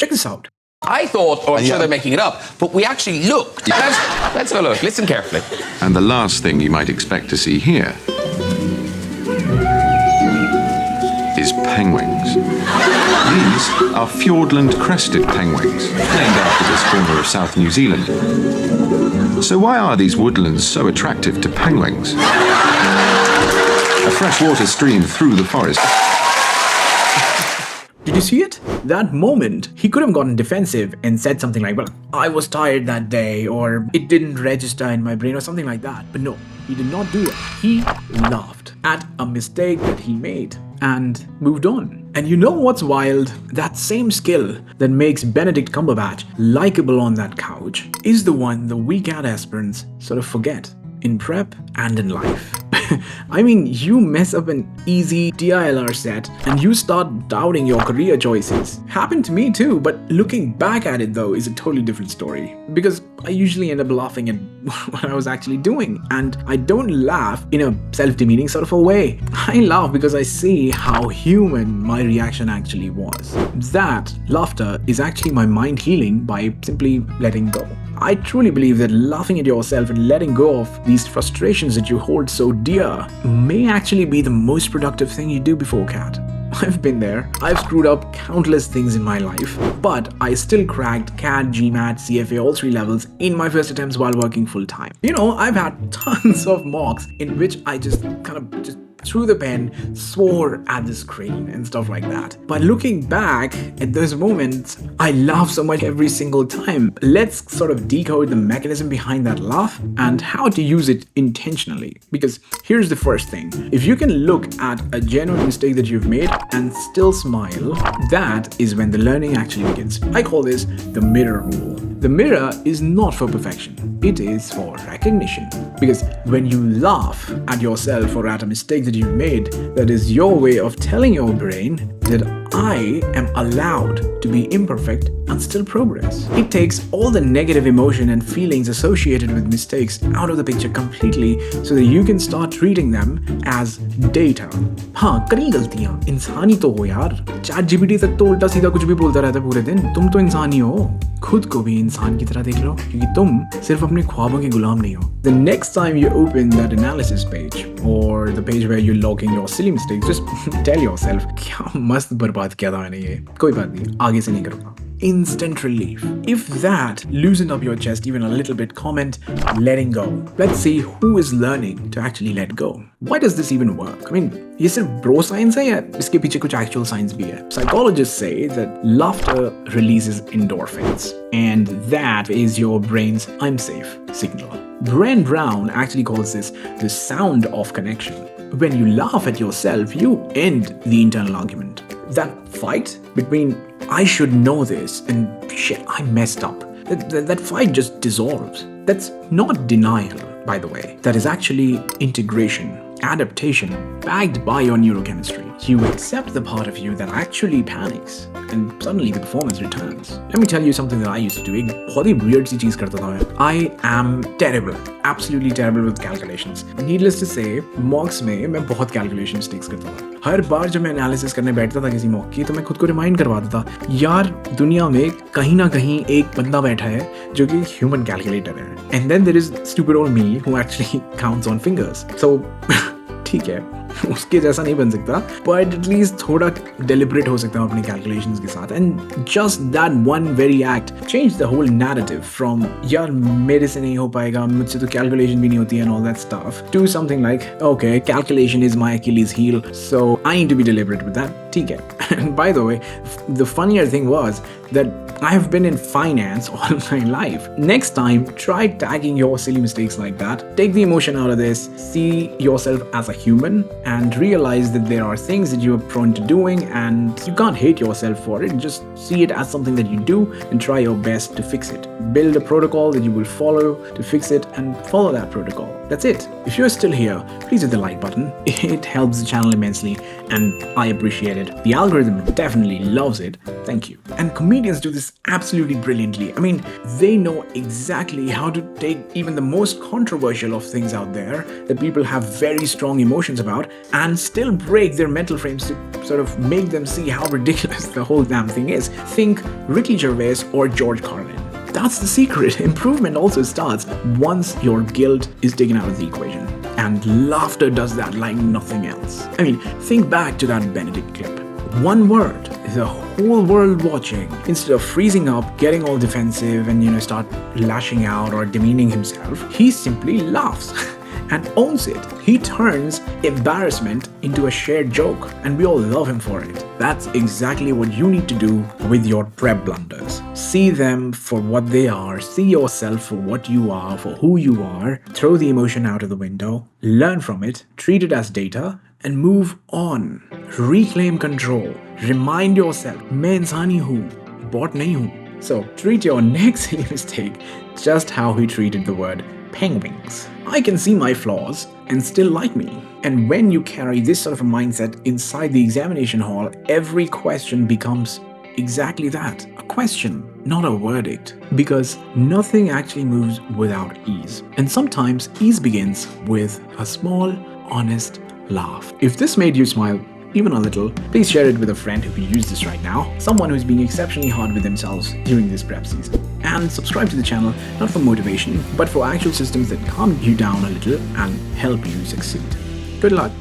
Check this out. I thought, I'm sure they're making it up, but we actually looked. Let's have a look. Listen carefully. And the last thing you might expect to see here is penguins. These are Fiordland crested penguins, named after this corner of South New Zealand. So why are these woodlands so attractive to penguins? A freshwater stream through the forest. Did you see it? That moment, he could have gotten defensive and said something like, well, I was tired that day, or it didn't register in my brain, or something like that. But no, he did not do it. He laughed at a mistake that he made and moved on. And you know what's wild? That same skill that makes Benedict Cumberbatch likable on that couch is the one the weak cat aspirants sort of forget in prep and in life. I mean, you mess up an easy DILR set and you start doubting your career choices. Happened to me too, but looking back at it though is a totally different story. Because I usually end up laughing at what I was actually doing. And I don't laugh in a self-demeaning sort of a way. I laugh because I see how human my reaction actually was. That laughter is actually my mind healing by simply letting go. I truly believe that laughing at yourself and letting go of these frustrations that you hold so dear may actually be the most productive thing you do before CAT. I've been there. I've screwed up countless things in my life, but I still cracked CAT, GMAT, CFA, all 3 levels in my first attempts while working full time. You know, I've had tons of mocks in which I just threw the pen, swore at the screen and stuff like that. But looking back at those moments, I laugh so much every single time. Let's sort of decode the mechanism behind that laugh and how to use it intentionally. Because here's the first thing. If you can look at a genuine mistake that you've made and still smile, that is when the learning actually begins. I call this the mirror rule. The mirror is not for perfection. It is for recognition. Because when you laugh at yourself or at a mistake that you've made, that is your way of telling your brain that I am allowed to be imperfect and still progress. It takes all the negative emotion and feelings associated with mistakes out of the picture completely so that you can start treating them as data. हाँ, करी गलतियाँ, इंसानी तो हो यार। ChatGPT तक तो उल्टा सीधा कुछ भी बोलता रहता है पूरे दिन। तुम तो इंसान ही हो। खुद को भी इंसान की तरह देख लो, क्योंकि तुम सिर्फ अपने ख्वाबों के गुलाम नहीं हो. The next time you open that analysis page or the page where you're logging your silly mistakes, just tell yourself, क्या मस्त बर्बाद किया था मैंने ये. कोई बात नहीं, आगे से नहीं करूँगा. Instant relief. If that loosened up your chest even a little bit, comment letting go. Let's see who is learning to actually let go. Why does this even work? I mean, ये सिर्फ bro science है या इसके पीछे कुछ actual science भी है? Psychologists say that laughter releases endorphins, and that is your brain's I'm safe signal. Brené Brown actually calls this the sound of connection. When you laugh at yourself, you end the internal argument. That fight between I should know this and shit, I messed up. That fight just dissolves. That's not denial, by the way. That is actually integration, adaptation, backed by your neurochemistry. You accept the part of you that actually panics, and suddenly the performance returns. Let me tell you something that I used to do. एक बहुत ही weird सी चीज़ करता था मैं. I am terrible, absolutely terrible with calculations. Needless to say, mocks में मैं बहुत calculation mistakes करता था. हर बार जब मैं analysis करने बैठता था किसी mock की, तो मैं खुद को remind करवाता था, यार दुनिया में कहीं ना कहीं एक बंदा बैठा है जो कि human calculator है. And then there is stupid old me who actually counts on fingers. So ठीक है, उसके जैसा नहीं बन सकता, but at least थोड़ा deliberate हो सकता हूँ अपने calculations के साथ. And just that one very act changed the whole narrative from यार मेरे से नहीं हो पाएगा, मुझसे तो calculation भी नहीं होती and all that stuff, to something like okay, calculation is my Achilles heel, so I need to be deliberate with that. ठीक है. And by the way, the funnier thing was that I have been in finance all my life. Next time, try tagging your silly mistakes like that. Take the emotion out of this. See yourself as a human and realize that there are things that you are prone to doing and you can't hate yourself for it. Just see it as something that you do and try your best to fix it. Build a protocol that you will follow to fix it and follow that protocol. That's it. If you're still here, please hit the like button. It helps the channel immensely and I appreciate it. The algorithm definitely loves it. Thank you. And comedians do this absolutely brilliantly. I mean, they know exactly how to take even the most controversial of things out there that people have very strong emotions about and still break their mental frames to sort of make them see how ridiculous the whole damn thing is. Think Ricky Gervais or George Carlin. That's the secret. Improvement also starts once your guilt is taken out of the equation. And laughter does that like nothing else. I mean, think back to that Benedict clip. One word, the whole world watching. Instead of freezing up, getting all defensive and start lashing out or demeaning himself, he simply laughs and owns it. He turns embarrassment into a shared joke and we all love him for it. That's exactly what you need to do with your prep blunders. See them for what they are, see yourself for what you are, for who you are, throw the emotion out of the window, learn from it, treat it as data, and move on. Reclaim control. Remind yourself, मैं इंसान ही हूँ, bot नहीं हूँ. So treat your next silly mistake just how he treated the word penguins. I can see my flaws and still like me. And when you carry this sort of a mindset inside the examination hall, every question becomes exactly that. A question, not a verdict. Because nothing actually moves without ease. And sometimes ease begins with a small, honest laugh. If this made you smile even a little, please share it with a friend who could use this right now, someone who's being exceptionally hard with themselves during this prep season. And subscribe to the channel not for motivation, but for actual systems that calm you down a little and help you succeed. Good luck.